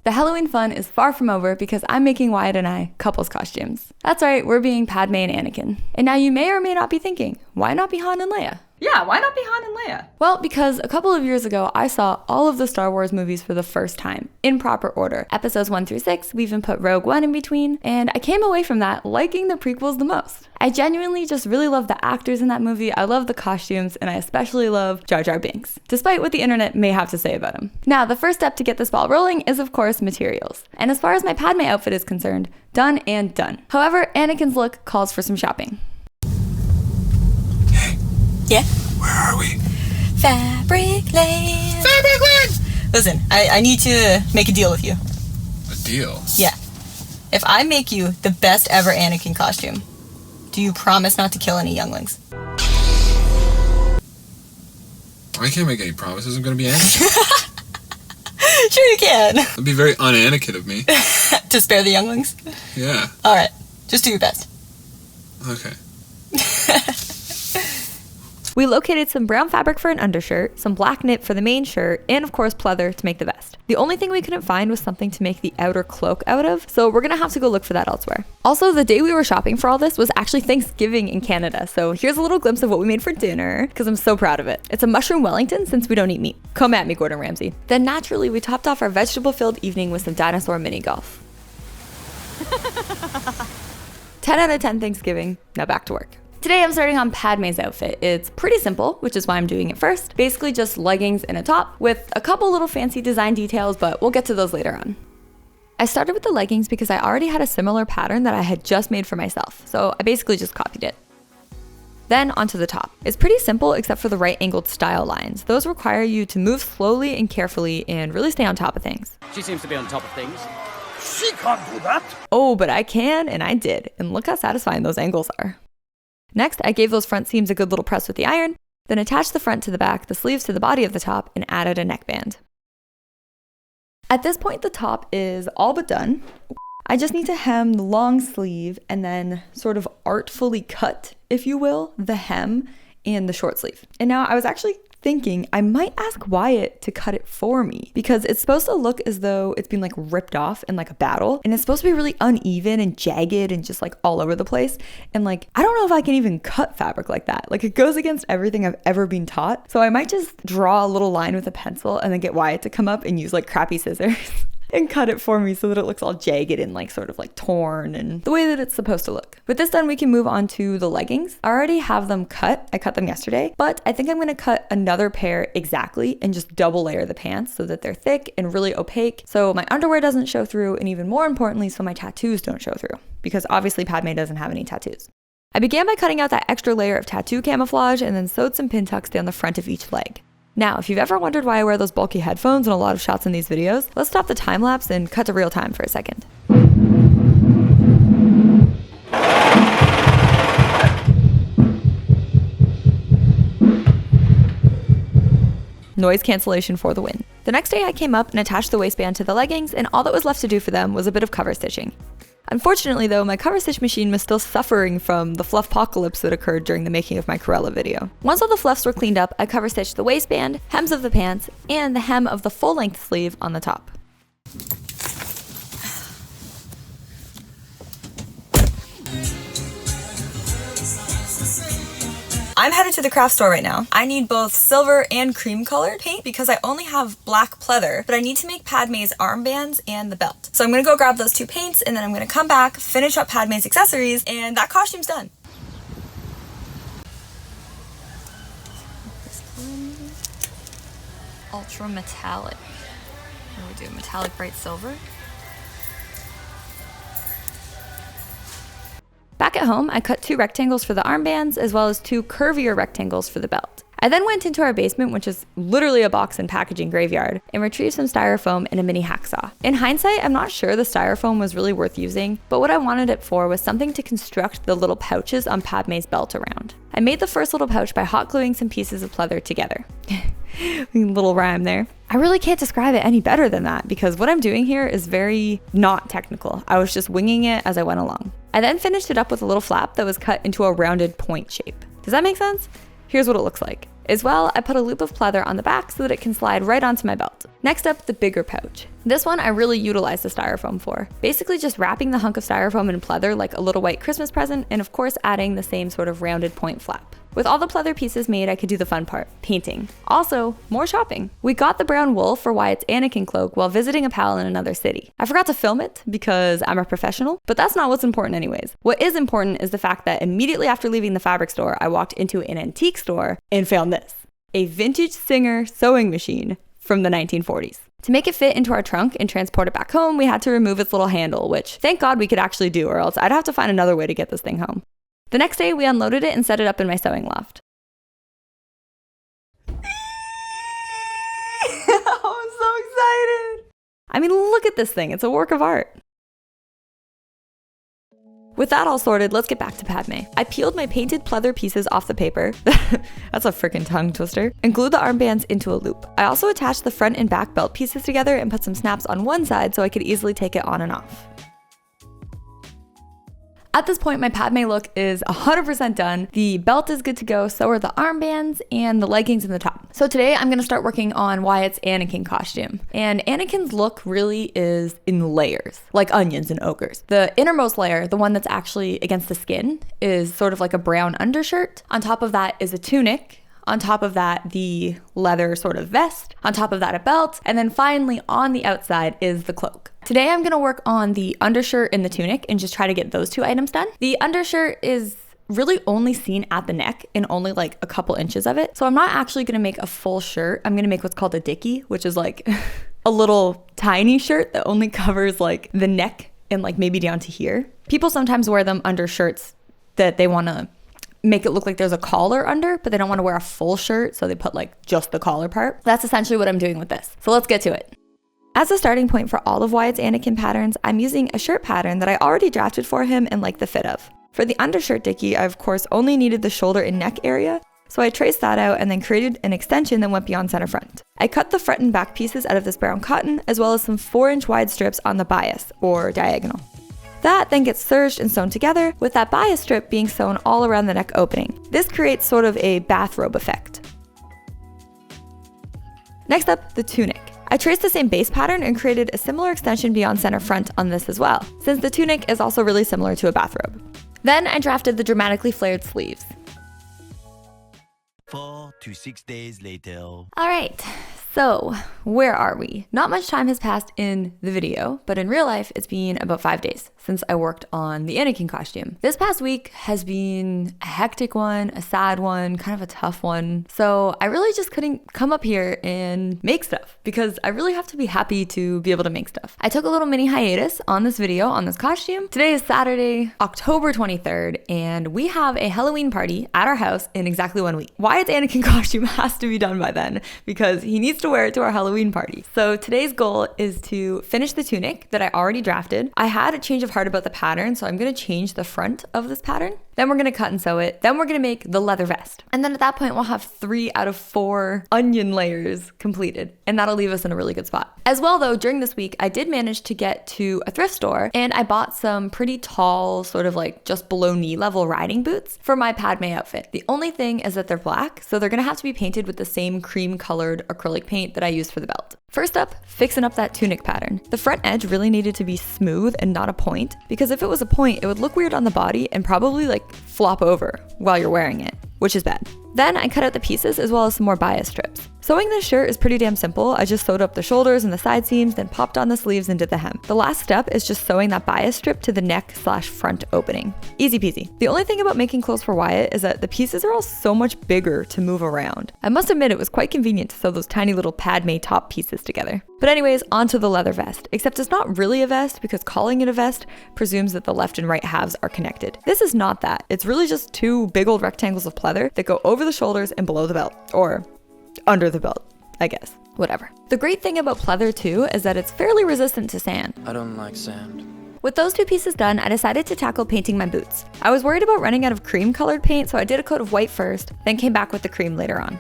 The Halloween fun is far from over because I'm making Wyatt and I couples costumes. That's right, we're being Padme and Anakin. And now you may or may not be thinking, why not be Han and Leia? Yeah, why not be Han and Leia? Well, because a couple of years ago, I saw all of the Star Wars movies for the first time, in proper order. Episodes 1 through 6, we even put Rogue One in between, and I came away from that liking the prequels the most. I genuinely just really love the actors in that movie, I love the costumes, and I especially love Jar Jar Binks, despite what the internet may have to say about him. Now, the first step to get this ball rolling is of course materials. And as far as my Padme outfit is concerned, done and done. However, Anakin's look calls for some shopping. Yeah? Where are we? Fabric Land. Fabric Land! Listen, I need to make a deal with you. A deal? Yeah. If I make you the best ever Anakin costume, do you promise not to kill any younglings? I can't make any promises I'm gonna be Anakin. Sure you can. That'd be very un-Anakin of me. To spare the younglings? Yeah. Alright, just do your best. Okay. We located some brown fabric for an undershirt, some black knit for the main shirt, and of course pleather to make the vest. The only thing we couldn't find was something to make the outer cloak out of, so we're gonna have to go look for that elsewhere. Also, the day we were shopping for all this was actually Thanksgiving in Canada, so here's a little glimpse of what we made for dinner, because I'm so proud of it. It's a mushroom Wellington since we don't eat meat. Come at me, Gordon Ramsay. Then naturally, we topped off our vegetable-filled evening with some dinosaur mini golf. 10 out of 10 Thanksgiving, now back to work. Today I'm starting on Padme's outfit. It's pretty simple, which is why I'm doing it first. Basically just leggings and a top with a couple little fancy design details, but we'll get to those later on. I started with the leggings because I already had a similar pattern that I had just made for myself, so I basically just copied it. Then onto the top. It's pretty simple except for the right angled style lines. Those require you to move slowly and carefully and really stay on top of things. She seems to be on top of things. She can't do that. Oh, but I can, and I did. And look how satisfying those angles are. Next, I gave those front seams a good little press with the iron, then attached the front to the back, the sleeves to the body of the top, and added a neckband. At this point, the top is all but done. I just need to hem the long sleeve and then sort of artfully cut, if you will, the hem and the short sleeve. And now I was actually thinking I might ask Wyatt to cut it for me because it's supposed to look as though it's been like ripped off in like a battle, and it's supposed to be really uneven and jagged and just like all over the place. And like, I don't know if I can even cut fabric like that. Like, it goes against everything I've ever been taught. So I might just draw a little line with a pencil and then get Wyatt to come up and use like crappy scissors and cut it for me so that it looks all jagged and like sort of like torn and the way that it's supposed to look. With this done, we can move on to the leggings. I already have them cut. I cut them yesterday, but I think I'm going to cut another pair exactly and just double layer the pants so that they're thick and really opaque so my underwear doesn't show through, and even more importantly, so my tattoos don't show through, because obviously Padme doesn't have any tattoos. I began by cutting out that extra layer of tattoo camouflage and then sewed some pin tucks down the front of each leg. Now, if you've ever wondered why I wear those bulky headphones in a lot of shots in these videos, let's stop the time lapse and cut to real time for a second. Noise cancellation for the win. The next day I came up and attached the waistband to the leggings, and all that was left to do for them was a bit of cover stitching. Unfortunately though, my cover stitch machine was still suffering from the fluff-pocalypse that occurred during the making of my Cruella video. Once all the fluffs were cleaned up, I cover stitched the waistband, hems of the pants, and the hem of the full-length sleeve on the top. I'm headed to the craft store right now. I need both silver and cream colored paint because I only have black pleather, but I need to make Padme's armbands and the belt. So I'm gonna go grab those two paints and then I'm gonna come back, finish up Padme's accessories, and that costume's done. Ultra metallic. What do we do? Metallic bright silver? Back at home, I cut 2 rectangles for the armbands as well as 2 curvier rectangles for the belt. I then went into our basement, which is literally a box and packaging graveyard, and retrieved some styrofoam and a mini hacksaw. In hindsight, I'm not sure the styrofoam was really worth using, but what I wanted it for was something to construct the little pouches on Padme's belt around. I made the first little pouch by hot gluing some pieces of pleather together. Little rhyme there. I really can't describe it any better than that because what I'm doing here is very not technical. I was just winging it as I went along. I then finished it up with a little flap that was cut into a rounded point shape. Does that make sense? Here's what it looks like. As well, I put a loop of pleather on the back so that it can slide right onto my belt. Next up, the bigger pouch. This one I really utilized the styrofoam for. Basically just wrapping the hunk of styrofoam in pleather like a little white Christmas present, and of course adding the same sort of rounded point flap. With all the pleather pieces made, I could do the fun part, painting. Also, more shopping. We got the brown wool for Wyatt's Anakin cloak while visiting a pal in another city. I forgot to film it because I'm a professional, but that's not what's important anyways. What is important is the fact that immediately after leaving the fabric store, I walked into an antique store and found this. A vintage Singer sewing machine from the 1940s. To make it fit into our trunk and transport it back home, we had to remove its little handle, which thank God we could actually do, or else I'd have to find another way to get this thing home. The next day, we unloaded it and set it up in my sewing loft. I'm so excited! I mean, look at this thing. It's a work of art. With that all sorted, let's get back to Padme. I peeled my painted pleather pieces off the paper, that's a freaking tongue twister, and glued the armbands into a loop. I also attached the front and back belt pieces together and put some snaps on one side so I could easily take it on and off. At this point, my Padme look is 100% done. The belt is good to go, so are the armbands and the leggings in the top. So today I'm gonna start working on Wyatt's Anakin costume. And Anakin's look really is in layers, like onions and ogres. The innermost layer, the one that's actually against the skin, is sort of like a brown undershirt. On top of that is a tunic. On top of that, the leather sort of vest. On top of that, a belt. And then finally on the outside is the cloak. Today I'm gonna work on the undershirt and the tunic and just try to get those two items done. The undershirt is really only seen at the neck and only like a couple inches of it. So I'm not actually gonna make a full shirt. I'm gonna make what's called a dickie, which is like a little tiny shirt that only covers like the neck and like maybe down to here. People sometimes wear them under shirts that they wanna make it look like there's a collar under, but they don't wanna wear a full shirt, so they put like just the collar part. That's essentially what I'm doing with this. So let's get to it. As a starting point for all of Wyatt's Anakin patterns, I'm using a shirt pattern that I already drafted for him and like the fit of. For the undershirt dickie, I of course only needed the shoulder and neck area, so I traced that out and then created an extension that went beyond center front. I cut the front and back pieces out of this brown cotton, as well as some 4-inch wide strips on the bias, or diagonal. That then gets serged and sewn together, with that bias strip being sewn all around the neck opening. This creates sort of a bathrobe effect. Next up, the tunic. I traced the same base pattern and created a similar extension beyond center front on this as well, since the tunic is also really similar to a bathrobe. Then I drafted the dramatically flared sleeves. 4 to 6 days later. All right, so where are we? Not much time has passed in the video, but in real life, it's been about 5 days since I worked on the Anakin costume. This past week has been a hectic one, a sad one, kind of a tough one. So I really just couldn't come up here and make stuff because I really have to be happy to be able to make stuff. I took a little mini hiatus on this video on this costume. Today is Saturday, October 23rd, and we have a Halloween party at our house in exactly 1 week. Wyatt's Anakin costume has to be done by then because he needs to wear it to our Halloween party. So today's goal is to finish the tunic that I already drafted. I had a change of heart about the pattern, so I'm gonna change the front of this pattern. Then we're gonna cut and sew it. Then we're gonna make the leather vest. And then at that point, we'll have 3 out of 4 onion layers completed. And that'll leave us in a really good spot. As well though, during this week, I did manage to get to a thrift store and I bought some pretty tall, sort of like just below knee level riding boots for my Padme outfit. The only thing is that they're black, so they're gonna have to be painted with the same cream colored acrylic paint that I used for the belt. First up, fixing up that tunic pattern. The front edge really needed to be smooth and not a point, because if it was a point, it would look weird on the body and probably like flop over while you're wearing it, which is bad. Then I cut out the pieces as well as some more bias strips. Sewing this shirt is pretty damn simple. I just sewed up the shoulders and the side seams, then popped on the sleeves and did the hem. The last step is just sewing that bias strip to the neck/front opening. Easy peasy. The only thing about making clothes for Wyatt is that the pieces are all so much bigger to move around. I must admit it was quite convenient to sew those tiny little Padme top pieces together. But anyways, onto the leather vest, except it's not really a vest because calling it a vest presumes that the left and right halves are connected. This is not that. It's really just 2 big old rectangles of pleather that go over the shoulders and below the belt, or under the belt, I guess. Whatever. The great thing about pleather too is that it's fairly resistant to sand. I don't like sand. With those 2 pieces done, I decided to tackle painting my boots. I was worried about running out of cream colored paint, so I did a coat of white first, then came back with the cream later on.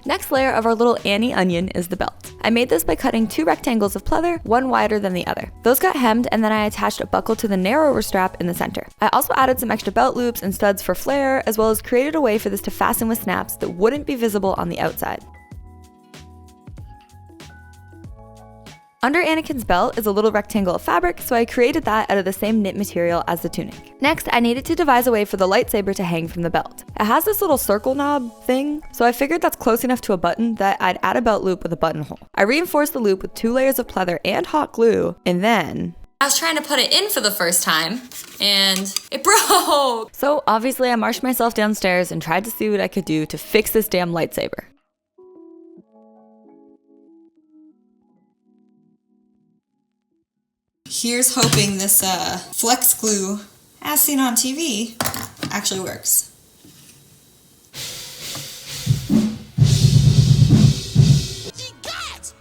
Next layer of our little Annie onion is the belt. I made this by cutting 2 rectangles of pleather, one wider than the other. Those got hemmed, and then I attached a buckle to the narrower strap in the center. I also added some extra belt loops and studs for flair, as well as created a way for this to fasten with snaps that wouldn't be visible on the outside. Under Anakin's belt is a little rectangle of fabric, so I created that out of the same knit material as the tunic. Next, I needed to devise a way for the lightsaber to hang from the belt. It has this little circle knob thing, so I figured that's close enough to a button that I'd add a belt loop with a buttonhole. I reinforced the loop with 2 layers of pleather and hot glue, and then I was trying to put it in for the first time, and it broke! So obviously I marched myself downstairs and tried to see what I could do to fix this damn lightsaber. Here's hoping this flex glue, as seen on TV, actually works.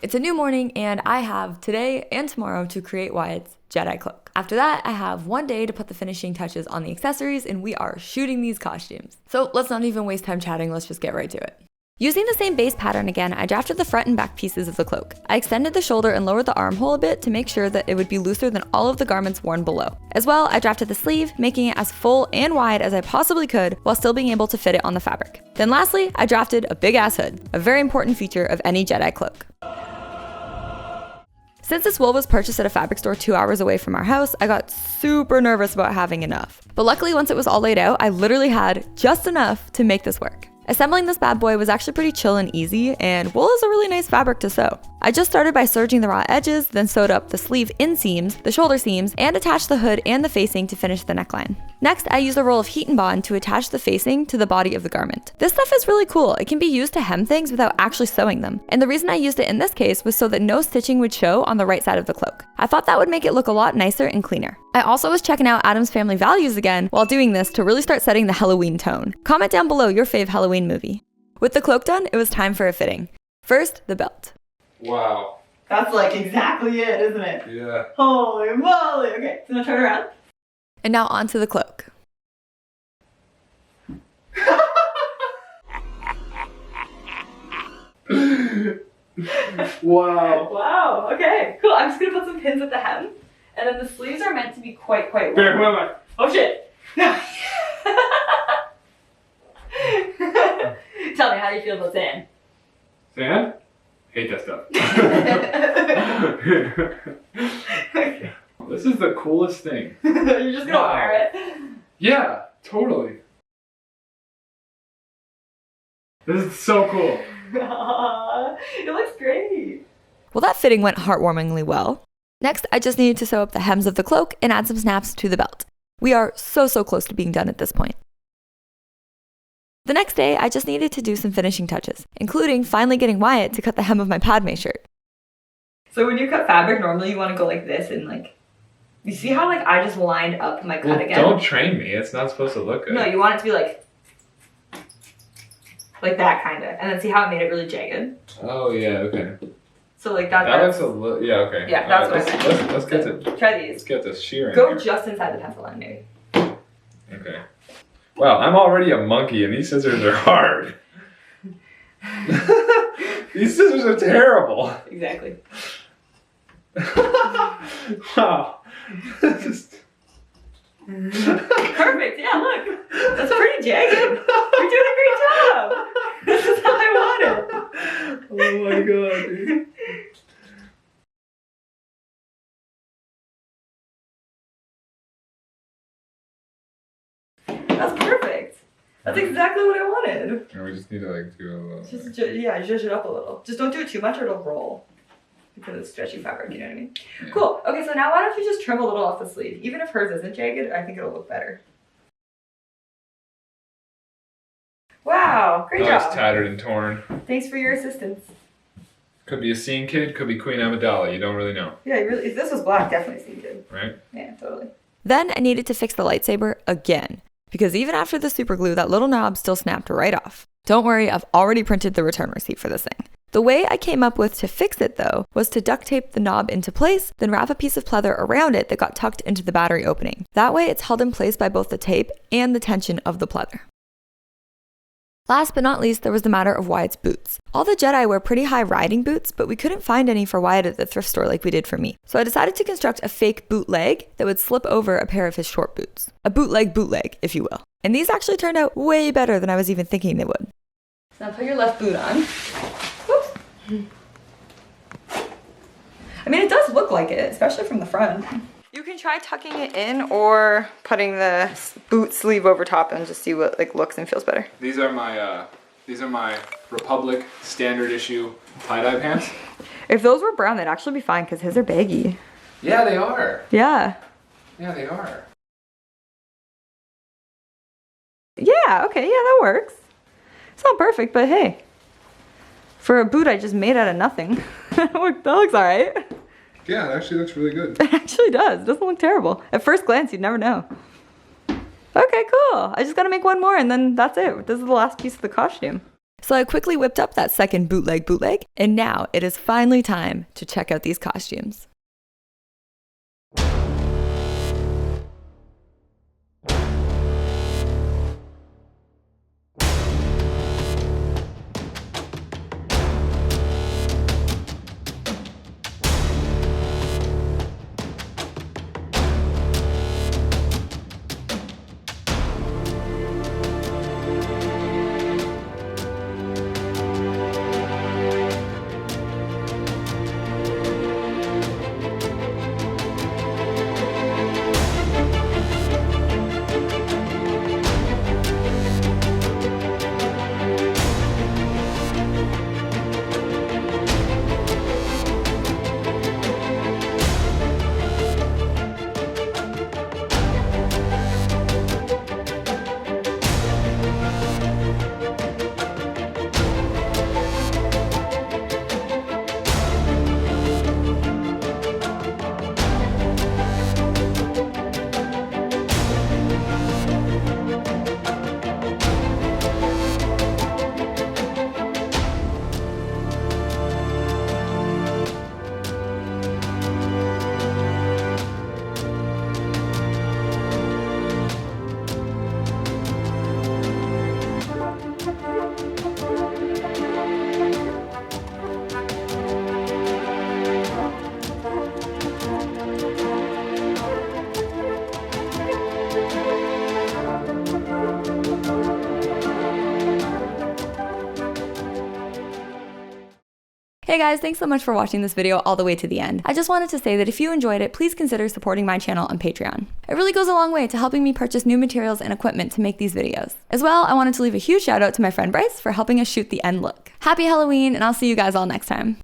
It's a new morning, and I have today and tomorrow to create Wyatt's Jedi Cloak. After that, I have one day to put the finishing touches on the accessories, and we are shooting these costumes. So let's not even waste time chatting, let's just get right to it. Using the same base pattern again, I drafted the front and back pieces of the cloak. I extended the shoulder and lowered the armhole a bit to make sure that it would be looser than all of the garments worn below. As well, I drafted the sleeve, making it as full and wide as I possibly could while still being able to fit it on the fabric. Then lastly, I drafted a big ass hood, a very important feature of any Jedi cloak. Since this wool was purchased at a fabric store 2 hours away from our house, I got super nervous about having enough. But luckily, once it was all laid out, I literally had just enough to make this work. Assembling this bad boy was actually pretty chill and easy, and wool is a really nice fabric to sew. I just started by serging the raw edges, then sewed up the sleeve inseams, the shoulder seams, and attached the hood and the facing to finish the neckline. Next, I used a roll of heat and bond to attach the facing to the body of the garment. This stuff is really cool. It can be used to hem things without actually sewing them. And the reason I used it in this case was so that no stitching would show on the right side of the cloak. I thought that would make it look a lot nicer and cleaner. I also was checking out Addams Family Values again while doing this to really start setting the Halloween tone. Comment down below your fave Halloween movie. With the cloak done, it was time for a fitting. First, the belt. Wow. That's like exactly it, isn't it? Yeah. Holy moly. Okay, so now turn around. And now onto the cloak. Wow. Wow, okay, cool. I'm just gonna put some pins at the hem. And then the sleeves are meant to be quite long. Where am I? Oh shit. Tell me, how do you feel about sand? Sand? Hate that stuff. This is the coolest thing. You're just gonna wear it? Yeah, totally. This is so cool. It looks great. Well, that fitting went heartwarmingly well. Next, I just needed to sew up the hems of the cloak and add some snaps to the belt. We are so close to being done at this point. The next day, I just needed to do some finishing touches, including finally getting Wyatt to cut the hem of my Padme shirt. So when you cut fabric, normally you want to go like this and like, you see how like I just lined up my cut again? Don't train me. It's not supposed to look good. No, you want it to be like that kind of. And then see how it made it really jagged? Oh, yeah, okay. So like that. That looks a little, yeah, okay. Yeah, that's what I meant. Let's get to, try these. let's get this shearing Go here. just inside the pencil line, maybe. Okay. Wow, I'm already a monkey and these scissors are hard. These scissors are terrible. Exactly. Wow. Perfect. Yeah, look. That's pretty jagged. You're doing a great job. This is how I want it. Oh my god, dude. That's perfect. That's exactly what I wanted. And we just need to like do a little. Just zhuzh it up a little. Just don't do it too much or it'll roll. Because it's stretchy fabric, you know what I mean? Yeah. Cool. Okay, so now why don't you just trim a little off the sleeve? Even if hers isn't jagged, I think it'll look better. Wow, great Oh, it's job. tattered and torn. Thanks for your assistance. Could be a scene kid, could be Queen Amidala. You don't really know, Yeah, you really. If this was black, definitely seemed good. right? Yeah, totally. Then I needed to fix the lightsaber again, because even after the super glue, that little knob still snapped right off. Don't worry, I've already printed the return receipt for this thing. The way I came up with to fix it though, was to duct tape the knob into place, then wrap a piece of pleather around it that got tucked into the battery opening. That way it's held in place by both the tape and the tension of the pleather. Last but not least, there was the matter of Wyatt's boots. All the Jedi wear pretty high riding boots, but we couldn't find any for Wyatt at the thrift store like we did for me. So I decided to construct a fake bootleg that would slip over a pair of his short boots. A bootleg, if you will. And these actually turned out way better than I was even thinking they would. So now put your left boot on. Whoops. I mean, it does look like it, especially from the front. You can try tucking it in or putting the boot sleeve over top and just see what like looks and feels better. These are my Republic standard issue tie-dye pants. If those were brown, they'd actually be fine because his are baggy. Yeah, they are. Yeah. Yeah, they are. Yeah, okay, yeah, that works. It's not perfect, but hey. For a boot I just made out of nothing. That looks all right. Yeah, it actually looks really good. It actually does. It doesn't look terrible. At first glance, you'd never know. Okay, cool. I just gotta make one more and then that's it. This is the last piece of the costume. So I quickly whipped up that second bootleg, and now it is finally time to check out these costumes. Hey guys, thanks so much for watching this video all the way to the end. I just wanted to say that if you enjoyed it, please consider supporting my channel on Patreon. It really goes a long way to helping me purchase new materials and equipment to make these videos. As well, I wanted to leave a huge shout out to my friend Bryce for helping us shoot the end look. Happy Halloween, and I'll see you guys all next time.